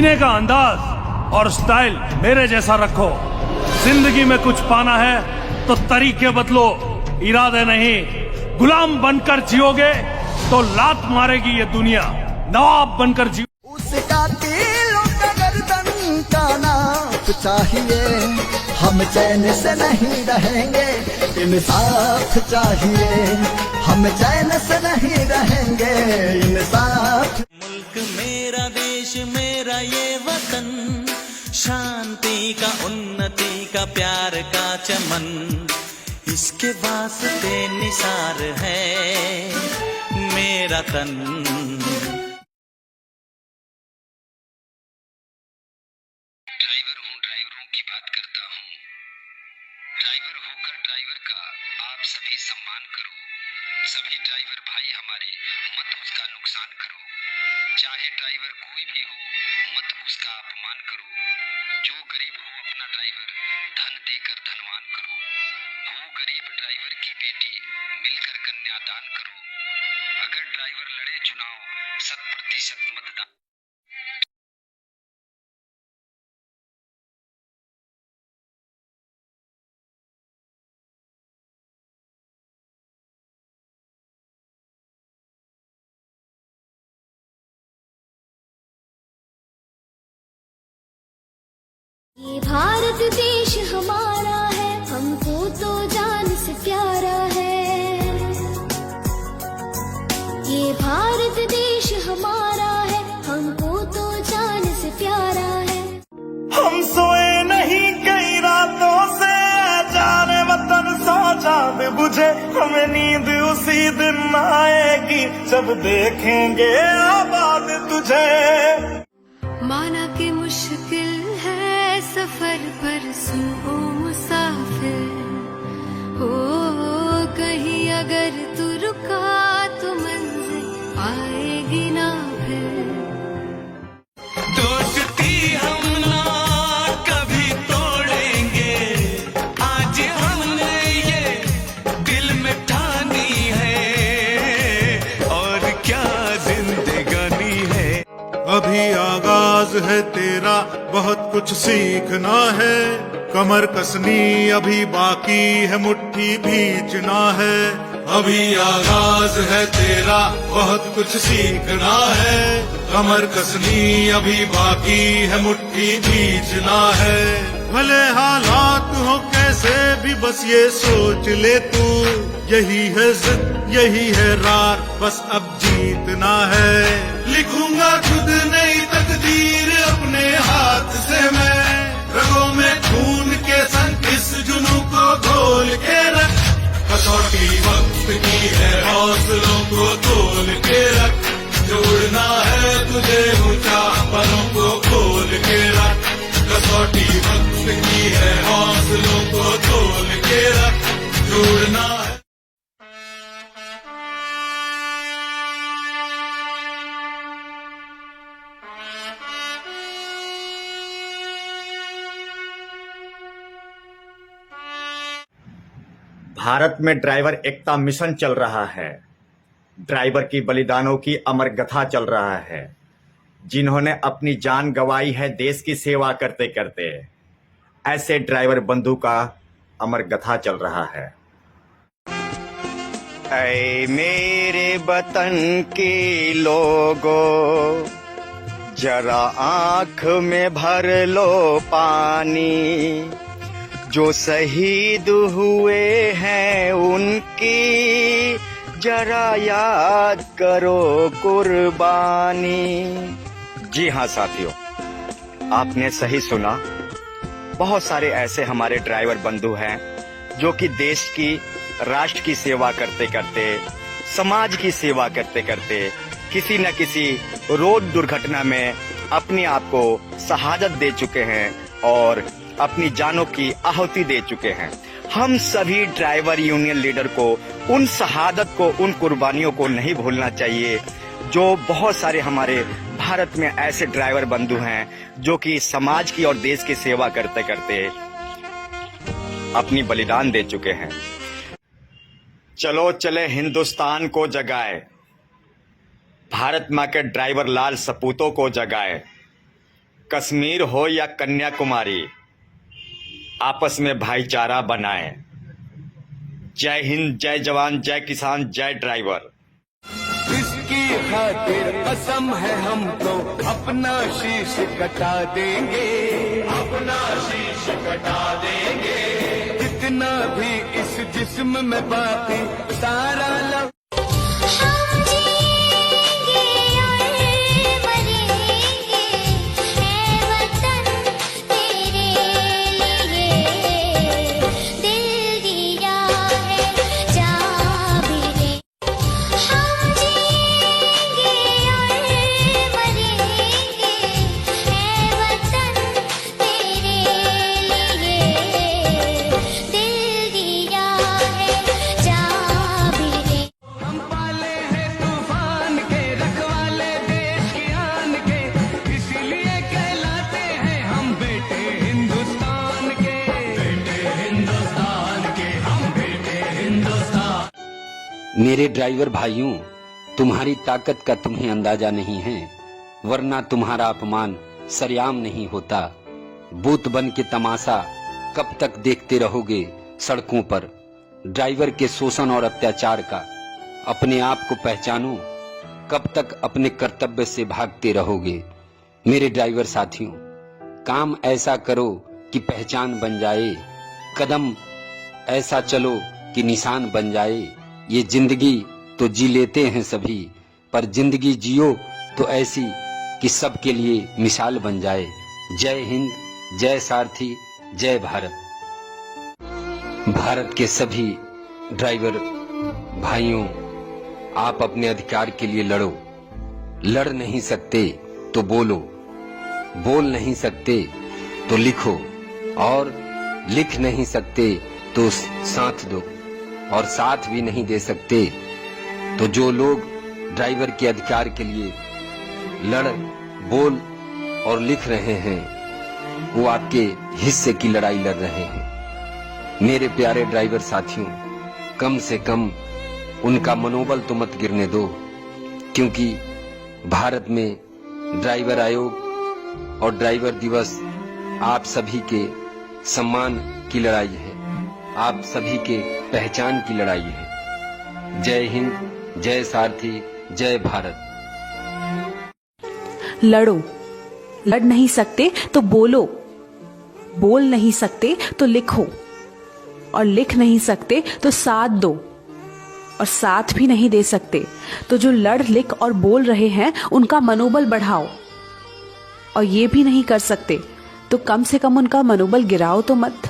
जीने का अंदाज और स्टाइल मेरे जैसा रखो। जिंदगी में कुछ पाना है तो तरीके बदलो, इरादे नहीं। गुलाम बनकर जियोगे तो लात मारेगी ये दुनिया, नवाब बनकर जियो। उसका दिलों का गर्दन का नाप चाहिए, हम चैन से नहीं रहेंगे, इंसाफ चाहिए। हम चैन से नहीं रहेंगे, इंसाफ। मुल्क मेरा, देश मेरा, ये वतन, शांति का, उन्नति का, प्यार का चमन, इसके वास्ते निसार है मेरा तन। ड्राइवर हूँ, ड्राइवरों की बात करता हूँ। ड्राइवर होकर ड्राइवर का आप सभी सम्मान करो। सभी ड्राइवर भाई हमारे, मत उसका नुकसान करो। चाहे ड्राइवर कोई भी हो, मत उसका अपमान करो। जो गरीब हो अपना ड्राइवर धन देकर धनवान करो। हो गरीब ड्राइवर की बेटी, मिलकर कन्यादान करो। अगर ड्राइवर लड़े चुनाव, 100% मतदान। ये भारत देश हमारा है, हमको तो जान से प्यारा है। ये भारत देश हमारा है, हमको तो जान से प्यारा है। हम सोए नहीं कई रातों से, जाने वतन सो चांद बुझे। हमें नींद उसी दिन आएगी जब देखेंगे आबाद तुझे। माना कि मुश्किल है सफर पर, सुनो मुसाफिर हो, कहीं अगर तू रुका तो मंजिल आएगी ना फिर। दोस्ती हम ना कभी तोड़ेंगे, आज हमने ये दिल में ठानी है, और क्या जिंदगानी है। अभी आगाज है तेरा, बहुत कुछ सीखना है। कमर कसनी अभी बाकी है, मुट्ठी भींचना है। अभी आगाज है तेरा, बहुत कुछ सीखना है। कमर कसनी अभी बाकी है, मुट्ठी भींचना है। भले हालात हो कैसे भी, बस ये सोच ले तू, यही है जिद, यही है रार, बस अब जीतना है। लिखूंगा खुद नई तकदीर अपने हाथ से मैं, रगों में खून के संग इस जुनून को घोल के रख। कसौटी वक्त की है, हौसलों को तोल के रख। जोड़ना है तुझे ऊंचा, पलों को खोल के रख। कसौटी वक्त की है, हौसलों को तोल के रख। जोड़ना है। भारत में ड्राइवर एकता मिशन चल रहा है। ड्राइवर की बलिदानों की अमर कथा चल रहा है, जिन्होंने अपनी जान गंवाई है देश की सेवा करते करते। ऐसे ड्राइवर बंधु का अमर कथा चल रहा है। ऐ मेरे वतन के लोगों, जरा आंख में भर लो पानी। जो शहीद हुए हैं उनकी जरा याद करो कुर्बानी। जी हाँ साथियों, आपने सही सुना। बहुत सारे ऐसे हमारे ड्राइवर बंधु हैं जो कि देश की, राष्ट्र की सेवा करते करते, समाज की सेवा करते करते किसी न किसी रोड दुर्घटना में अपने आप को शहादत दे चुके हैं और अपनी जानों की आहुति दे चुके हैं। हम सभी ड्राइवर यूनियन लीडर को उन शहादत को, उन कुर्बानियों को नहीं भूलना चाहिए। जो बहुत सारे हमारे भारत में ऐसे ड्राइवर बंधु हैं जो कि समाज की और देश की सेवा करते करते अपनी बलिदान दे चुके हैं। चलो चले हिंदुस्तान को जगाए, भारत माँ के ड्राइवर लाल सपूतों को जगाए। कश्मीर हो या कन्याकुमारी, आपस में भाईचारा बनाएं। जय हिंद, जय जवान, जय किसान, जय ड्राइवर। इसकी खातिर कसम है हमको, अपना शीश कटा देंगे, अपना शीश कटा देंगे। जितना भी इस जिस्म में बाकी सारा लव हम जिएंगे और मरेंगे, है वतन तेरे लिए, दिल दिया है जा भी ले। हम जिएंगे और मरेंगे, है वतन तेरे लिए, दिल दिया है जा भी ले। हम पाले हैं तूफान के, रखवाले देश की आन के, इसीलिए कहलाते हैं हम बेटे हिंदुस्तान के, बेटे हिंदुस्तान के, हम बेटे हिंदुस्तान। मेरे ड्राइवर भाइयों, तुम्हारी ताकत का तुम्हें अंदाजा नहीं है, वरना तुम्हारा अपमान सरेआम नहीं होता। बूत बन के तमाशा कब तक देखते रहोगे सड़कों पर ड्राइवर के शोषण और अत्याचार का? अपने आप को पहचानो, कब तक अपने कर्तव्य से भागते रहोगे? मेरे ड्राइवर साथियों, काम ऐसा करो कि पहचान बन जाए, कदम ऐसा चलो कि निशान बन जाए। ये जिंदगी तो जी लेते हैं सभी, पर जिंदगी जियो तो ऐसी कि सबके लिए मिसाल बन जाए। जय हिंद, जय सारथी, जय भारत। भारत के सभी ड्राइवर भाइयों, आप अपने अधिकार के लिए लड़ो। लड़ नहीं सकते तो बोलो, बोल नहीं सकते तो लिखो, और लिख नहीं सकते तो साथ दो, और साथ भी नहीं दे सकते तो जो लोग ड्राइवर के अधिकार के लिए लड़, बोल और लिख रहे हैं, वो आपके हिस्से की लड़ाई लड़ रहे हैं। मेरे प्यारे ड्राइवर साथियों, कम से कम उनका मनोबल तो मत गिरने दो, क्योंकि भारत में ड्राइवर आयोग और ड्राइवर दिवस आप सभी के सम्मान की लड़ाई है, आप सभी के पहचान की लड़ाई है। जय हिंद, जय सारथी, जय भारत। लड़ो, लड़ नहीं सकते तो बोलो, बोल नहीं सकते तो लिखो, और लिख नहीं सकते तो साथ दो, और साथ भी नहीं दे सकते तो जो लड़, लिख और बोल रहे हैं उनका मनोबल बढ़ाओ, और ये भी नहीं कर सकते तो कम से कम उनका मनोबल गिराओ तो मत,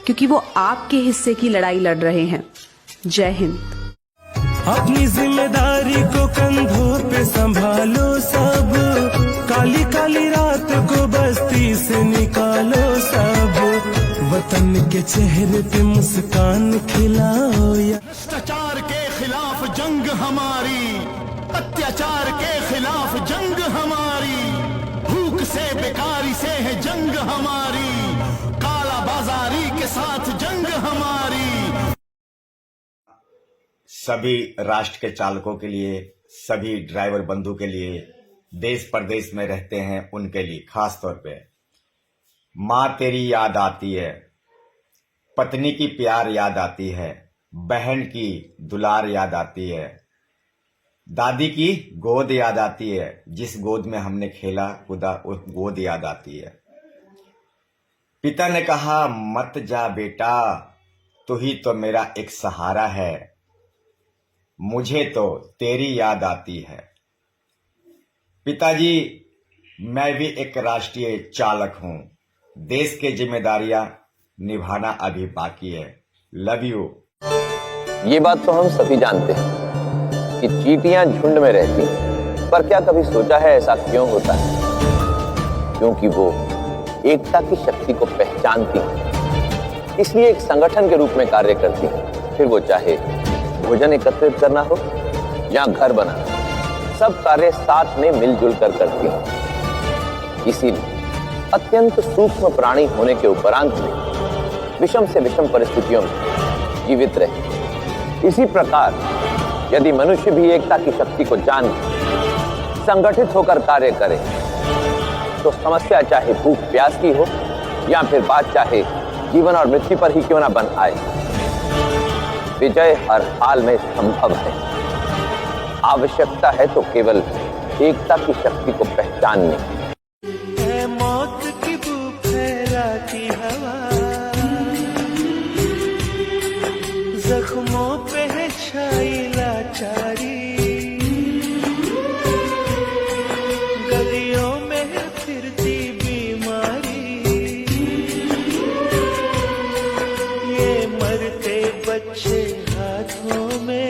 क्योंकि वो आपके हिस्से की लड़ाई लड़ रहे हैं। जय हिंद। अपनी जिम्मेदारी को कंधों पे संभालो सब, काली काली रात को बस्ती से निकालो सब, वतन के चेहरे पे मुस्कान खिलाओ। भ्रष्टाचार के खिलाफ जंग हमारी, अत्याचार के खिलाफ जंग हमारी, भूख से बेकारी से है जंग हमारी, काला बाजारी के साथ जंग हमारी। सभी राष्ट्र के चालकों के लिए, सभी ड्राइवर बंधु के लिए, देश परदेश में रहते हैं उनके लिए खास तौर पे, माँ तेरी याद आती है, पत्नी की प्यार याद आती है, बहन की दुलार याद आती है, दादी की गोद याद आती है, जिस गोद में हमने खेला कूदा उस गोद याद आती है। पिता ने कहा मत जा बेटा, तू ही तो मेरा एक सहारा है, मुझे तो तेरी याद आती है। पिताजी, मैं भी एक राष्ट्रीय चालक हूं, देश की जिम्मेदारियां निभाना अभी बाकी है। Love you. ये बात तो हम सभी जानते हैं कि चींटियां झुंड में रहती हैं, पर क्या कभी सोचा है ऐसा क्यों होता है? क्योंकि वो एकता की शक्ति को पहचानती हैं, इसलिए एक संगठन के रूप में कार्य करती हैं। फिर वो चाहे भोजन एकत्रित करना हो या घर बनाना, सब कार्य साथ में मिलजुल कर करती हैं। इसीलिए अत्यंत सूक्ष्म प्राणी होने के उपरांत में विषम से विषम परिस्थितियों में जीवित रहे। इसी प्रकार यदि मनुष्य भी एकता की शक्ति को जान संगठित होकर कार्य करे तो समस्या चाहे भूख प्यास की हो या फिर बात चाहे जीवन और मृत्यु पर ही क्यों ना बन आए, विजय हर हाल में संभव है। आवश्यकता है तो केवल एकता की शक्ति को पहचानने की। है मौत की बू फैलाती हवा, जख्मों पे है छाई लाचारी, गलियों में है फिरती बीमारी, ये मरते बच्चे हाथों में।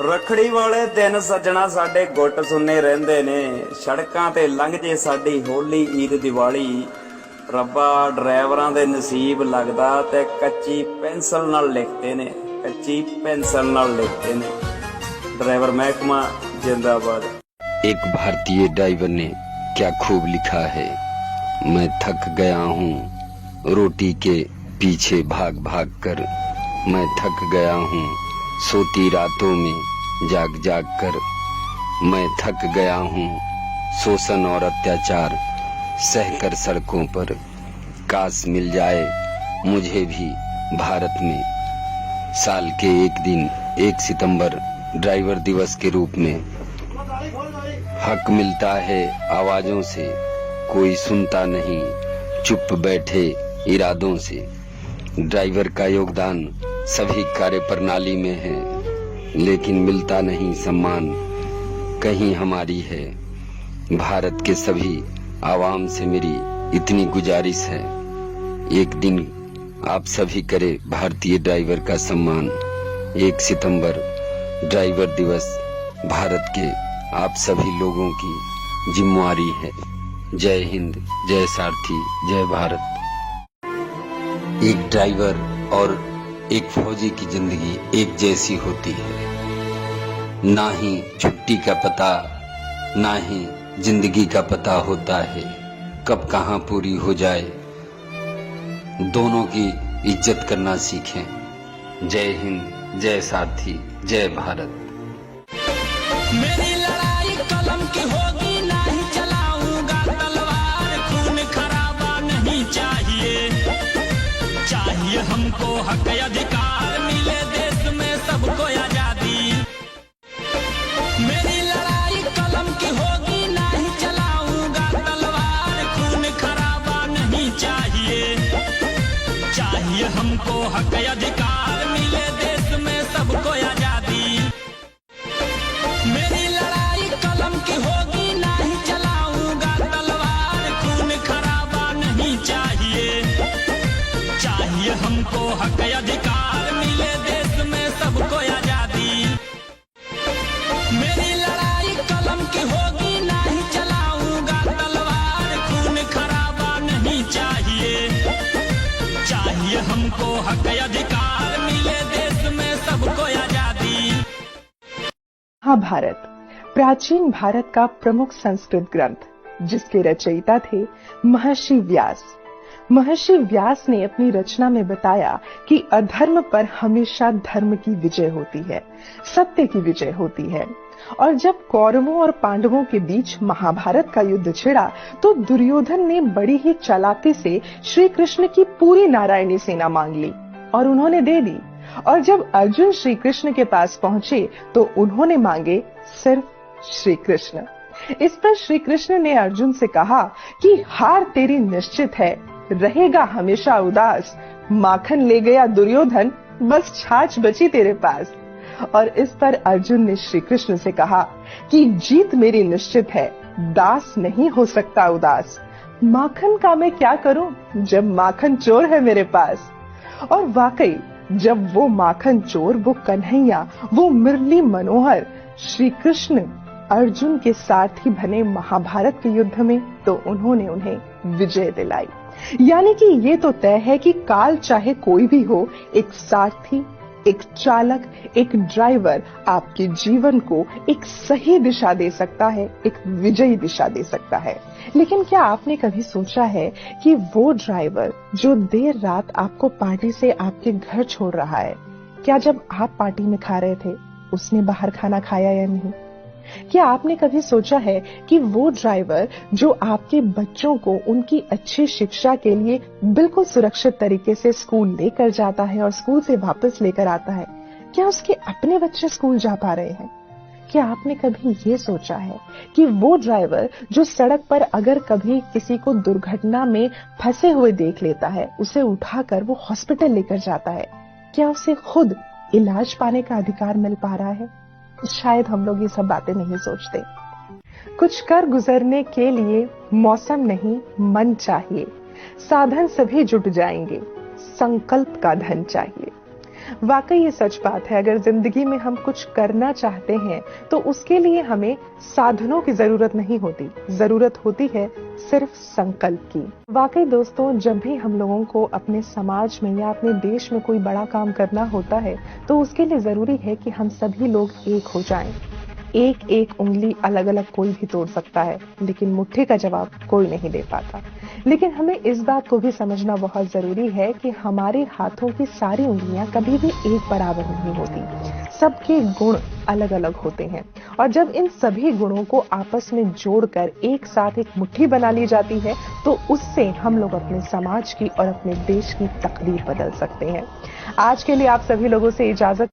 रखड़ी वाले दिन सजना साडे गुट सुन्ने रहंदे ने, सड़कां ते लंघ जे साडी होली ईद दिवाली, रब्बा ड्राइवरां दे नसीब लगदा ते कच्ची पेंसिल नाल लिखते ने, कच्ची पेंसिल नाल लिखते ने। ड्राइवर महकमा जिंदाबाद। एक भारतीय ड्राइवर ने क्या खूब लिखा है, मैं थक गया हूँ रोटी के पीछे भाग भाग कर, मैं थक गया हूँ सोती रातों में जाग जाग कर, मैं थक गया हूँ शोषण और अत्याचार सहकर सड़कों पर, काश मिल जाए मुझे भी भारत में साल के एक दिन 1 सितंबर ड्राइवर दिवस के रूप में। हक मिलता है आवाजों से, कोई सुनता नहीं चुप बैठे इरादों से। ड्राइवर का योगदान सभी कार्य प्रणाली में है, लेकिन मिलता नहीं सम्मान कहीं हमारी है। भारत के सभी आवाम से मेरी इतनी गुजारिश है, एक दिन आप सभी करे भारतीय ड्राइवर का सम्मान। 1 सितंबर ड्राइवर दिवस भारत के आप सभी लोगों की जिम्मेवारी है। जय हिंद, जय सारथी, जय भारत। एक ड्राइवर और एक फौजी की जिंदगी एक जैसी होती है, ना ही छुट्टी का पता ना ही जिंदगी का पता होता है, कब कहाँ पूरी हो जाए। दोनों की इज्जत करना सीखें। जय हिंद, जय सारथी, जय भारत। मेरी लड़ाई कलम की होगी, नहीं चलाऊंगा तलवार, खून खराबा नहीं चाहिए, चाहिए हमको हक अधिकार, मिले देश में सबको आजादी। मेरी लड़ाई कलम की होगी, नहीं चलाऊंगा तलवार, खून खराबा नहीं चाहिए, चाहिए हमको हक अधिकार, मिले देश में सबको आजादी। मेरी लड़ाई कलम की होगी, नहीं चलाऊंगा तलवार, खून खराबा नहीं चाहिए, चाहिए हमको हक अधिकार, मिले देश में सबको आजादी। मेरी लड़ाई कलम की होगी, नहीं चलाऊंगा तलवार, खून खराबा नहीं चाहिए, चाहिए हमको हक अधिकार, मिले देश में सबको आजादी। महाभारत प्राचीन भारत का प्रमुख संस्कृत ग्रंथ, जिसके रचयिता थे महर्षि व्यास। महर्षि व्यास ने अपनी रचना में बताया कि अधर्म पर हमेशा धर्म की विजय होती है, सत्य की विजय होती है। और जब कौरवों और पांडवों के बीच महाभारत का युद्ध छिड़ा, तो दुर्योधन ने बड़ी ही चालाकी से श्री कृष्ण की पूरी नारायणी सेना मांग ली और उन्होंने दे दी। और जब अर्जुन श्री कृष्ण के पास पहुंचे तो उन्होंने मांगे सिर्फ श्री कृष्ण। इस पर श्री कृष्ण ने अर्जुन से कहा कि हार तेरी निश्चित है, रहेगा हमेशा उदास, माखन ले गया दुर्योधन, बस छाछ बची तेरे पास। और इस पर अर्जुन ने श्री कृष्ण से कहा कि जीत मेरी निश्चित है, दास नहीं हो सकता उदास, माखन का मैं क्या करूं जब माखन चोर है मेरे पास। और वाकई जब वो माखन चोर, वो कन्हैया, वो मुरली मनोहर श्री कृष्ण अर्जुन के सारथी बने महाभारत के युद्ध में, तो उन्होंने उन्हें विजय दिलाई। यानी कि ये तो तय है कि काल चाहे कोई भी हो, एक सारथी, एक चालक, एक ड्राइवर आपके जीवन को एक सही दिशा दे सकता है, एक विजयी दिशा दे सकता है। लेकिन क्या आपने कभी सोचा है कि वो ड्राइवर जो देर रात आपको पार्टी से आपके घर छोड़ रहा है, क्या जब आप पार्टी में खा रहे थे उसने बाहर खाना खाया या नहीं? क्या आपने कभी सोचा है कि वो ड्राइवर जो आपके बच्चों को उनकी अच्छी शिक्षा के लिए बिल्कुल सुरक्षित तरीके से स्कूल लेकर जाता है और स्कूल से वापस लेकर आता है, क्या उसके अपने बच्चे स्कूल जा पा रहे हैं? क्या आपने कभी ये सोचा है कि वो ड्राइवर जो सड़क पर अगर कभी किसी को दुर्घटना में फंसे हुए देख लेता है, उसे उठाकर वो हॉस्पिटल लेकर जाता है, क्या उसे खुद इलाज पाने का अधिकार मिल पा रहा है? शायद हम लोग ये सब बातें नहीं सोचते। कुछ कर गुजरने के लिए मौसम नहीं, मन चाहिए। साधन सभी जुट जाएंगे, संकल्प का धन चाहिए। वाकई ये सच बात है। अगर जिंदगी में हम कुछ करना चाहते हैं तो उसके लिए हमें साधनों की जरूरत नहीं होती, जरूरत होती है सिर्फ संकल्प की। वाकई दोस्तों, जब भी हम लोगों को अपने समाज में या अपने देश में कोई बड़ा काम करना होता है तो उसके लिए जरूरी है कि हम सभी लोग एक हो जाएं। एक एक उंगली अलग अलग कोई भी तोड़ सकता है, लेकिन मुट्ठी का जवाब कोई नहीं दे पाता। लेकिन हमें इस बात को भी समझना बहुत जरूरी है कि हमारे हाथों की सारी उंगलियां कभी भी एक बराबर नहीं होती। सबके गुण अलग अलग होते हैं और जब इन सभी गुणों को आपस में जोड़कर एक साथ एक मुट्ठी बना ली जाती है तो उससे हम लोग अपने समाज की और अपने देश की तकदीर बदल सकते हैं। आज के लिए आप सभी लोगों से इजाजत